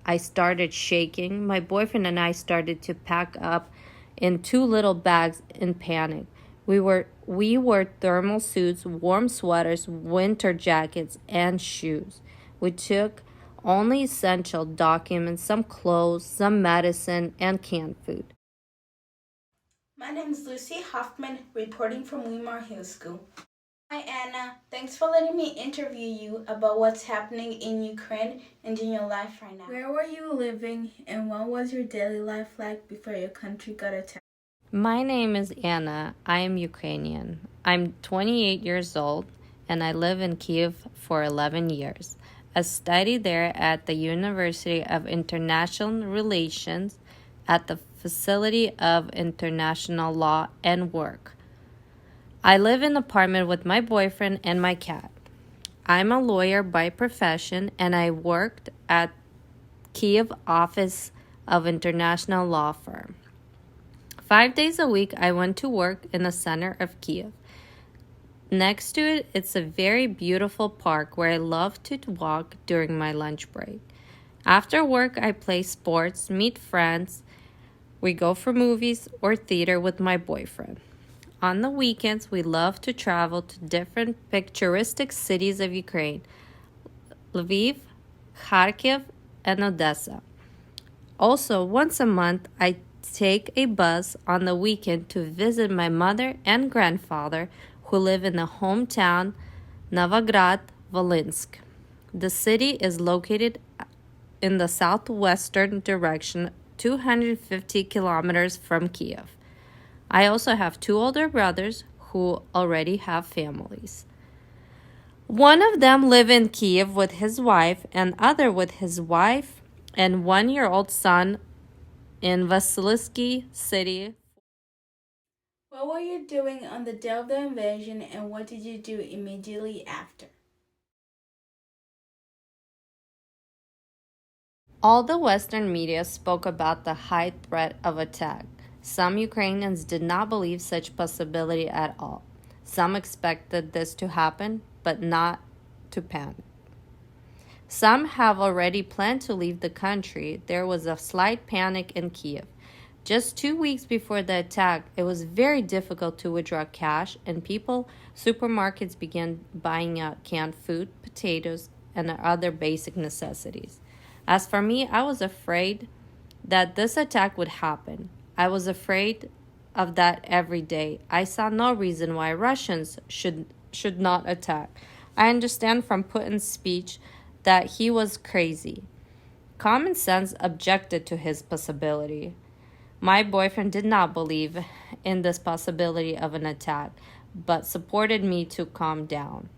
I started shaking. My boyfriend and I started to pack up in two little bags in panic. We wore thermal suits, warm sweaters, winter jackets, and shoes. We took only essential documents, some clothes, some medicine, and canned food. My name is Lucy Hoffman, reporting from Weimar Hill School. Hi Anna, thanks for letting me interview you about what's happening in Ukraine and in your life right now. Where were you living and what was your daily life like before your country got attacked? My name is Anna. I am Ukrainian. I'm 28 years old and I live in Kyiv for 11 years. I studied there at the University of International Relations at the Facility of International Law and Work. I live in an apartment with my boyfriend and my cat. I'm a lawyer by profession and I worked at Kyiv office of international law firm. 5 days a week, I went to work in the center of Kyiv. Next to it, it's a very beautiful park where I love to walk during my lunch break. After work, I play sports, meet friends. We go for movies or theater with my boyfriend. On the weekends, we love to travel to different picturesque cities of Ukraine, Lviv, Kharkiv, and Odessa. Also, once a month, I take a bus on the weekend to visit my mother and grandfather who live in the hometown Novograd-Volynsk. The city is located in the southwestern direction, 250 kilometers from Kyiv. I also have two older brothers who already have families. One of them live in Kyiv with his wife and other with his wife and 1-year-old son in Vasilivsky city. What were you doing on the day of the invasion and what did you do immediately after? All the Western media spoke about the high threat of attack. Some Ukrainians did not believe such possibility at all. Some expected this to happen, but not to panic. Some have already planned to leave the country. There was a slight panic in Kyiv. Just 2 weeks before the attack, it was very difficult to withdraw cash, and supermarkets began buying out canned food, potatoes, and other basic necessities. As for me, I was afraid that this attack would happen. I was afraid of that every day. I saw no reason why Russians should not attack. I understand from Putin's speech that he was crazy. Common sense objected to his possibility. My boyfriend did not believe in this possibility of an attack, but supported me to calm down.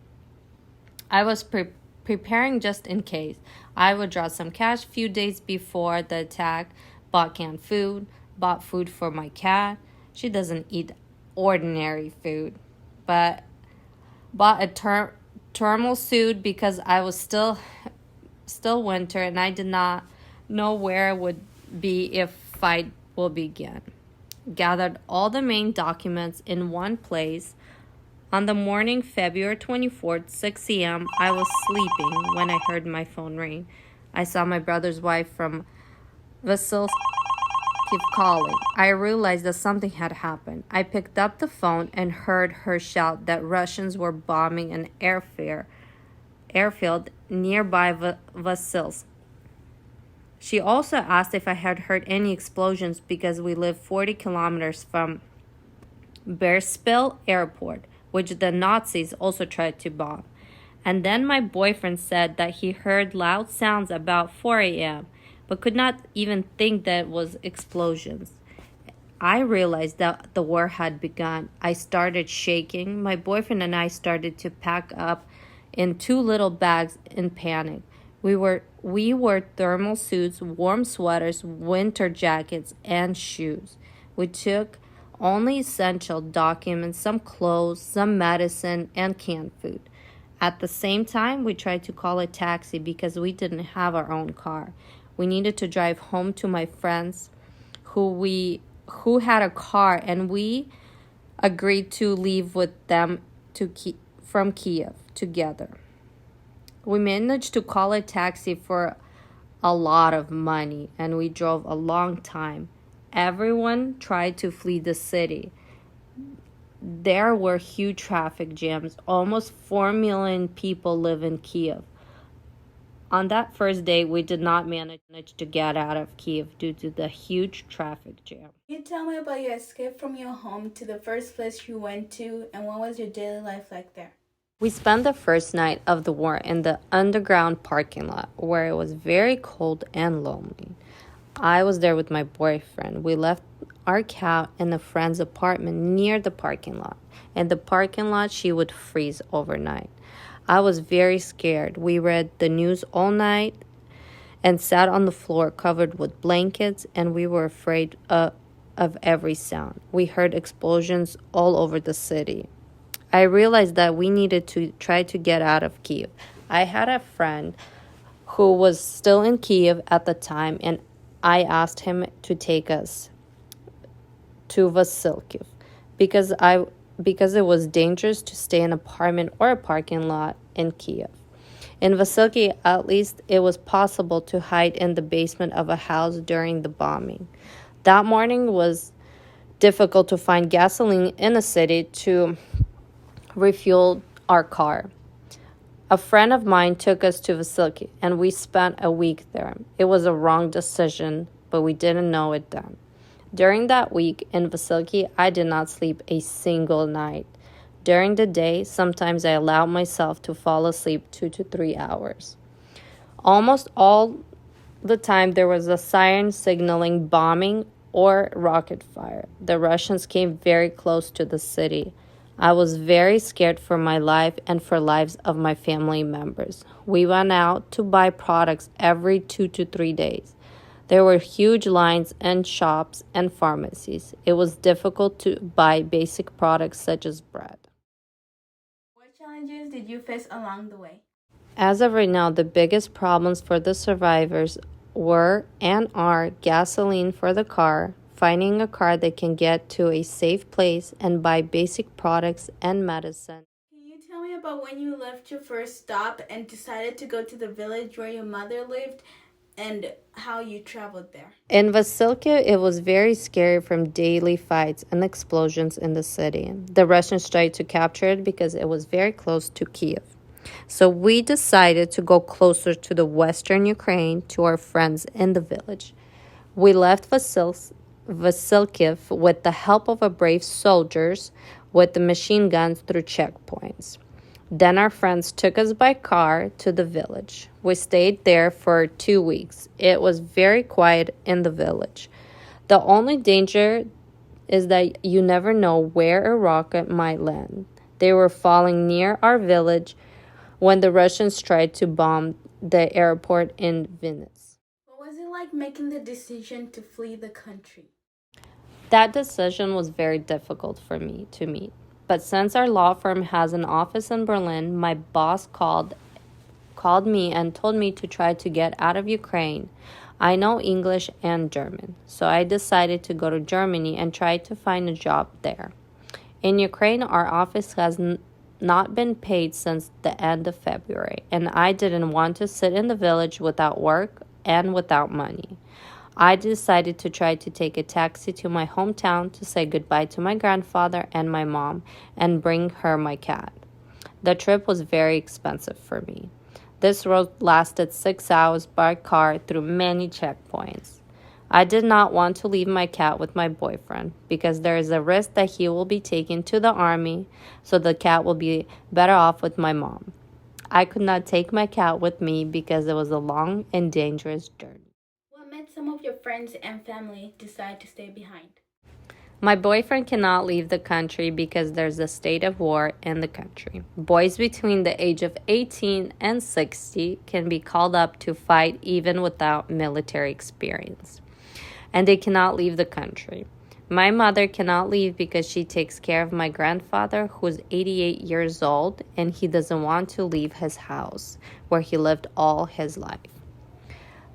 I was preparing just in case. I would draw some cash few days before the attack, bought canned food, bought food for my cat. She doesn't eat ordinary food, but bought a thermal suit because I was still winter and I did not know where it would be if fight will begin. Gathered all the main documents in one place. On the morning, February 24th, 6 a.m., I was sleeping when I heard my phone ring. I saw my brother's wife from Vasilivsky calling. I realized that something had happened. I picked up the phone and heard her shout that Russians were bombing an airfield nearby Vasilsk. She also asked if I had heard any explosions because we live 40 kilometers from Berspil Airport, which the Nazis also tried to bomb. And then my boyfriend said that he heard loud sounds about 4 a.m., but could not even think that it was explosions. I realized that the war had begun. I started shaking. My boyfriend and I started to pack up in two little bags in panic. We wore thermal suits, warm sweaters, winter jackets, and shoes. We took only essential documents, some clothes, some medicine, and canned food. At the same time, we tried to call a taxi because we didn't have our own car. We needed to drive home to my friends who had a car, and we agreed to leave with them from Kyiv together. We managed to call a taxi for a lot of money, and we drove a long time. Everyone tried to flee the city. There were huge traffic jams. Almost 4 million people live in Kyiv. On that first day, we did not manage to get out of Kyiv due to the huge traffic jam. Can you tell me about your escape from your home to the first place you went to, and what was your daily life like there? We spent the first night of the war in the underground parking lot, where it was very cold and lonely. I was there with my boyfriend. We left our cat in a friend's apartment near the parking lot. In the parking lot, she would freeze overnight. I was very scared. We read the news all night and sat on the floor covered with blankets, and we were afraid of every sound. We heard explosions all over the city. I realized that we needed to try to get out of Kyiv. I had a friend who was still in Kyiv at the time, and I asked him to take us to Vasilkiv because it was dangerous to stay in an apartment or a parking lot in Kyiv. In Vasilki, at least it was possible to hide in the basement of a house during the bombing. That morning was difficult to find gasoline in the city to refuel our car. A friend of mine took us to Vasilki, and we spent a week there. It was a wrong decision, but we didn't know it then. During that week in Vasilki, I did not sleep a single night. During the day, sometimes I allowed myself to fall asleep 2 to 3 hours. Almost all the time, there was a siren signaling bombing or rocket fire. The Russians came very close to the city. I was very scared for my life and for lives of my family members. We went out to buy products every 2 to 3 days. There were huge lines in shops and pharmacies. It was difficult to buy basic products such as bread. What challenges did you face along the way? As of right now, the biggest problems for the survivors were and are gasoline for the car, finding a car that can get to a safe place, and buy basic products and medicine. Can you tell me about when you left your first stop and decided to go to the village where your mother lived and how you traveled there? In Vasilka, it was very scary from daily fights and explosions in the city. The Russians tried to capture it because it was very close to Kyiv. So we decided to go closer to the western Ukraine to our friends in the village. We left Vasilkiv with the help of a brave soldiers with the machine guns through checkpoints. Then our friends took us by car to the village. We stayed there for 2 weeks. It was very quiet in the village. The only danger is that you never know where a rocket might land. They were falling near our village when the Russians tried to bomb the airport in Vinnytsia. What was it like making the decision to flee the country? That decision was very difficult for me to meet. But since our law firm has an office in Berlin, my boss called me and told me to try to get out of Ukraine. I know English and German, so I decided to go to Germany and try to find a job there. In Ukraine, our office has not been paid since the end of February, and I didn't want to sit in the village without work and without money. I decided to try to take a taxi to my hometown to say goodbye to my grandfather and my mom and bring her my cat. The trip was very expensive for me. This road lasted 6 hours by car through many checkpoints. I did not want to leave my cat with my boyfriend because there is a risk that he will be taken to the army, so the cat will be better off with my mom. I could not take my cat with me because it was a long and dangerous journey. What made some of your friends and family decide to stay behind? My boyfriend cannot leave the country because there's a state of war in the country. Boys between the age of 18 and 60 can be called up to fight even without military experience, and they cannot leave the country. My mother cannot leave because she takes care of my grandfather, who's 88 years old, and he doesn't want to leave his house where he lived all his life.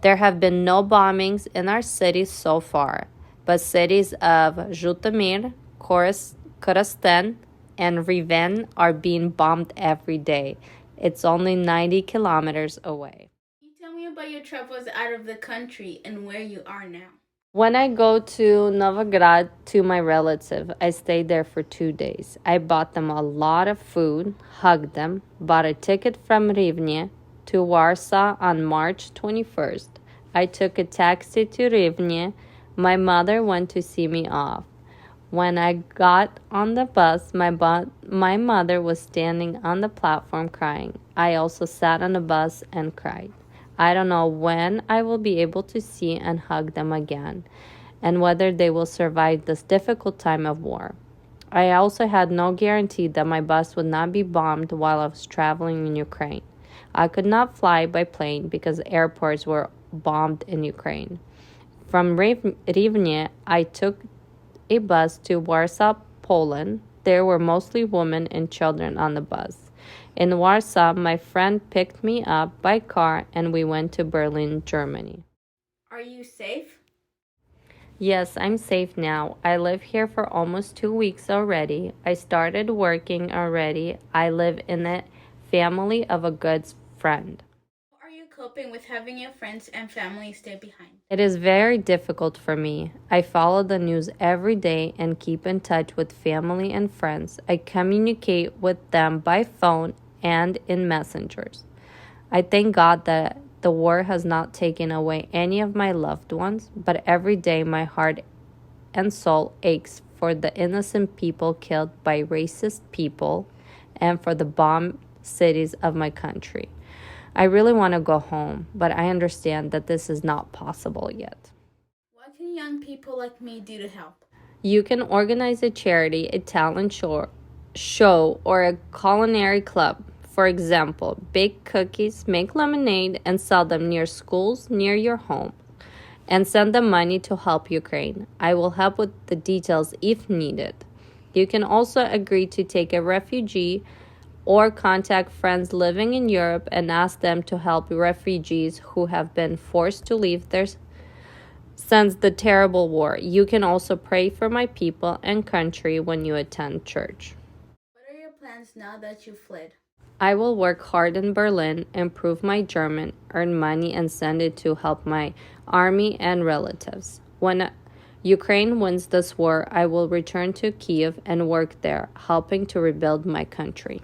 There have been no bombings in our cities so far, but cities of Zhytomyr, Korostan, and Riven are being bombed every day. It's only 90 kilometers away. Can you tell me about your travels out of the country and where you are now? When I go to Novograd to my relative, I stayed there for 2 days. I bought them a lot of food, hugged them, bought a ticket from Rivne to Warsaw on March 21st. I took a taxi to Rivne. My mother went to see me off. When I got on the bus, my mother was standing on the platform crying. I also sat on the bus and cried. I don't know when I will be able to see and hug them again, and whether they will survive this difficult time of war. I also had no guarantee that my bus would not be bombed while I was traveling in Ukraine. I could not fly by plane because airports were bombed in Ukraine. From Rivne, I took a bus to Warsaw, Poland. There were mostly women and children on the bus. In Warsaw, my friend picked me up by car and we went to Berlin, Germany. Are you safe? Yes, I'm safe now. I live here for almost 2 weeks already. I started working already. I live in the family of a good friend. How are you coping with having your friends and family stay behind? It is very difficult for me. I follow the news every day and keep in touch with family and friends. I communicate with them by phone and in messengers. I thank God that the war has not taken away any of my loved ones, but every day my heart and soul aches for the innocent people killed by racist people and for the bombed cities of my country. I really want to go home, but I understand that this is not possible yet. What can young people like me do to help? You can organize a charity, a talent show, or a culinary club. For example, bake cookies, make lemonade, and sell them near schools near your home, and send them money to help Ukraine. I will help with the details if needed. You can also agree to take a refugee or contact friends living in Europe and ask them to help refugees who have been forced to leave their since the terrible war. You can also pray for my people and country when you attend church. What are your plans now that you fled? I will work hard in Berlin, improve my German, earn money, and send it to help my army and relatives. When Ukraine wins this war, I will return to Kyiv and work there, helping to rebuild my country.